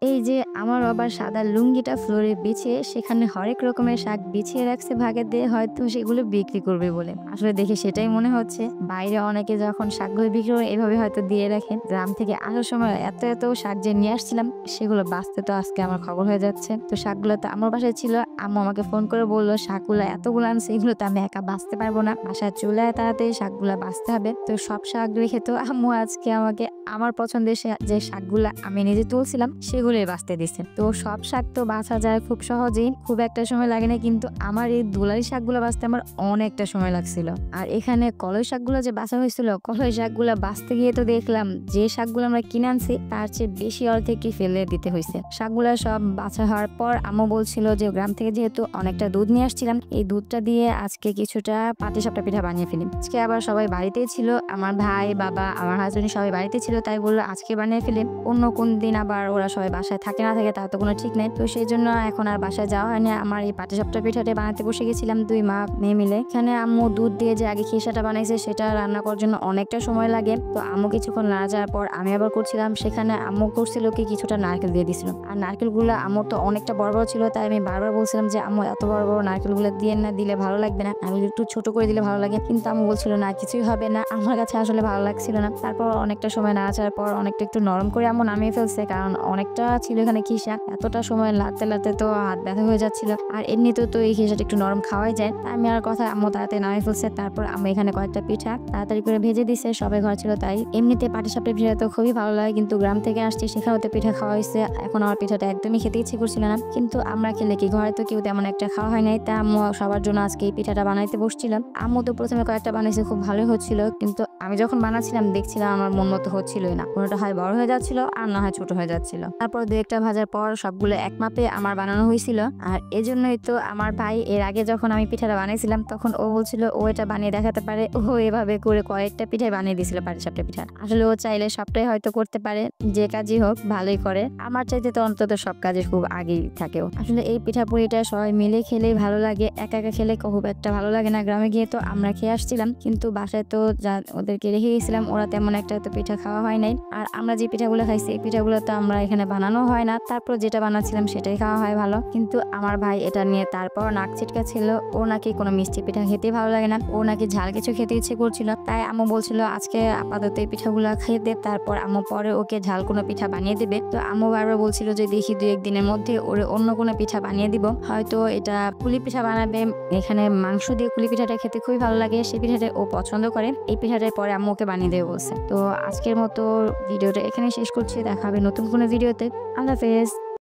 এই যে আমার আবার সাদা লুঙ্গিটা ফ্লোরে বিছিয়ে সেখানে হরেক রকমের শাক বিছিয়ে রাখছে ভাগে দিয়ে, হয়তো সেগুলো বিক্রি করবে বলে। আসলে দেখে সেটাই মনে হচ্ছে। বাইরে অনেকে যখন শাকগুলো বিক্রি করে এভাবে হয়তো দিয়ে রাখে। গ্রাম থেকে আসার সময় এত এত শাক যে নিয়ে আসছিলাম সেগুলো বাঁচতে তো আজকে আমার খবর হয়ে যাচ্ছে। তো শাকগুলো তো আমার বাসায় ছিল। আম্মু আমাকে ফোন করে বললো শাকগুলো এতগুলো আনছে, এগুলো তো আমি একা বাঁচতে পারবো না, বাসায় চলে আয় তাড়াতাড়ি, শাকগুলা বাঁচতে হবে। তো সব শাক রেখে তো আম্মু আজকে আমাকে আমার পছন্দের যে শাকগুলা আমি নিজে তুলছিলাম সেগুলোই বাঁচতে দিছে। তো সব শাক তো বাছা যায় খুব সহজেই, খুব একটা সময় লাগে না, কিন্তু আমার এই দুলারি শাকগুলো বাঁচতে আমার অনেকটা সময় লাগছিল। আর এখানে কলই শাকগুলো যে বাছা হয়েছিল, কলই শাকগুলো বাঁচতে গিয়ে তো দেখলাম যে শাকগুলো আমরা কিনে আনছি তার চেয়ে বেশি অর্ধেকই ফেলে দিতে হয়েছে। শাকগুলো সব বাছা হওয়ার পর আম্মু বলছিল যে গ্রাম থেকে যেহেতু অনেকটা দুধ নিয়ে আসছিলাম, এই দুধটা দিয়ে আজকে কিছুটা পাটিসাপটা পিঠা বানিয়ে ফেলি। আজকে আবার সবাই বাড়িতেই ছিল, আমার ভাই, বাবা, আমার হাজবেন্ড সবাই বাড়িতে ছিল, তাই বললো আজকে বানিয়ে ফেলি। অন্য কোন দিন আবার ওরা সবাই বাসায় থাকে না থাকে তার তো কোনো ঠিক নেই। তো সেই জন্য এখন আর বাসায় যাওয়া হয়নি। আমার এই পাটিসাপটা পিঠাটা বানাতে বসে গেছিলাম দুই মা মেয়ে মিলে। এখানে আম্মু দুধ দিয়ে যে আগে খিসাটা বানাইছে সেটা রান্না করার জন্য অনেকটা সময় লাগে। তো আম্মু কিছুক্ষণ নাড়া যাওয়ার পর আমি আবার করছিলাম, সেখানে আম্মু করছিল কি কিছুটা নারকেল দিয়ে দিছিল। আর নারকেলগুলো আম্মুর তো অনেকটা বড় বড় ছিল, তাই আমি বারবার বলছিলাম যে আম্মু এত বড় বড় নারকেলগুলো দিয়ে না, দিলে ভালো লাগবে না, আমি একটু ছোট করে দিলে ভালো লাগে। কিন্তু আম্মু বলছিল না কিছুই হবে না, আমার কাছে আসলে ভালো লাগছিল না। তারপর অনেকটা সময় নাড়াচাড়ার পর অনেকটা একটু নরম করে আম্মু নামিয়ে ফেলছে, কারণ অনেকটা ছিল এখানে খিসা। এতটা সময় লাড়তে লাড়তে তো হাত ব্যথা হয়ে যাচ্ছিল, আর এমনিতেও তো এই খিসাটা একটু নরম খাওয়াই যায়। তাই আমি আর কথা আম্মু তাড়াতাড়ি নামিয়ে ফেলছে। তারপর আমি এখানে কয়েকটা পিঠা তাড়াতাড়ি করে ভেজে দিছে, সবাই ঘর ছিল তাই। এমনিতে পাটিসাপটা পিঠা তো খুবই ভালো লাগে, কিন্তু গ্রাম থেকে আসছি সেখানেও তো পিঠা খাওয়া হয়েছে, এখন আমার পিঠাটা একদমই খেতে ইচ্ছে করছিল না। কিন্তু আমরা খেলে কি, ঘরে তো কেউ তেমন একটা খাওয়া হয় নাই, তা আম্মু সবার জন্য আজকে এই পিঠাটা বানাইতে বসছিলাম। আম্মু তো প্রথমে কয়েকটা বানাইছে, খুব ভালোই হচ্ছিল, কিন্তু আমি যখন বানাচ্ছিলাম দেখছিলাম আমার মন মতো হচ্ছিলই না, কোনোটা হয় বড় হয়ে যাচ্ছিল আর না হয় ছোট হয়ে যাচ্ছিল। তারপর দু একটা ভাজার পর সবগুলো এক মাপে আমার বানানো হয়েছিল। আর এজন্যই তো আমার ভাই এর আগে যখন আমি পিঠাটা বানাইছিলাম তখন ও বলছিল ও এটা বানিয়ে দেখাতে পারে, ও এভাবে করে কয়েকটা পিঠাই বানিয়ে দিয়েছিল পাটিসাপটা পিঠা। আসলে ও চাইলে সবটাই হয়তো করতে পারে, যে কাজই হোক ভালোই করে, আমার চাইতে তো অন্তত সব কাজে খুব আগেই থাকে ও। আসলে এই পিঠাপুলিটা সবাই মিলে খেলেই ভালো লাগে, একা একা খেলে খুব একটা ভালো লাগে না। গ্রামে গিয়ে তো আমরা খেয়ে আসছিলাম, কিন্তু বাসায় তো যা ওদেরকে রেখে গেছিলাম, ওরা তেমন একটা তো পিঠা খাওয়া হয় নাই। আর আমরা যে পিঠাগুলো খাইছি এই পিঠাগুলো তো আমরা এখানে বানানো হয় না, তারপর যেটা বানাচ্ছিলাম সেটাই খাওয়া হয় ভালো। কিন্তু আমার ভাই এটা নিয়ে তারপর নাক ছিটকা ছিল, ও নাকি কোনো মিষ্টি পিঠা খেতে ভালো লাগে না, ও নাকি ঝাল কিছু খেতে ইচ্ছে করছিল। তাই আম্মু বলছিল আজকে আপাতত এই পিঠাগুলো খেয়ে দে, তারপর আম্মু পরে ওকে ঝাল কোনো পিঠা বানিয়ে দেবে। তো আম্মু বারবার বলছিল যে দেখি দুই একদিনের মধ্যে ওরে অন্য কোনো পিঠা বানিয়ে দিব, হয়তো এটা পুলি পিঠা বানাবে। এখানে মাংস দিয়ে পুলি পিঠাটা খেতে খুবই ভালো লাগে, সেই পিঠাটা ও পছন্দ করে, এই পিঠাটার পরে আম্মু ওকে বানিয়ে দেবে বলছে। তো আজকের মতো ভিডিওটা এখানে শেষ করছি, দেখা হবে নতুন কোনো ভিডিওতে। আল্লাহ হাফেজ।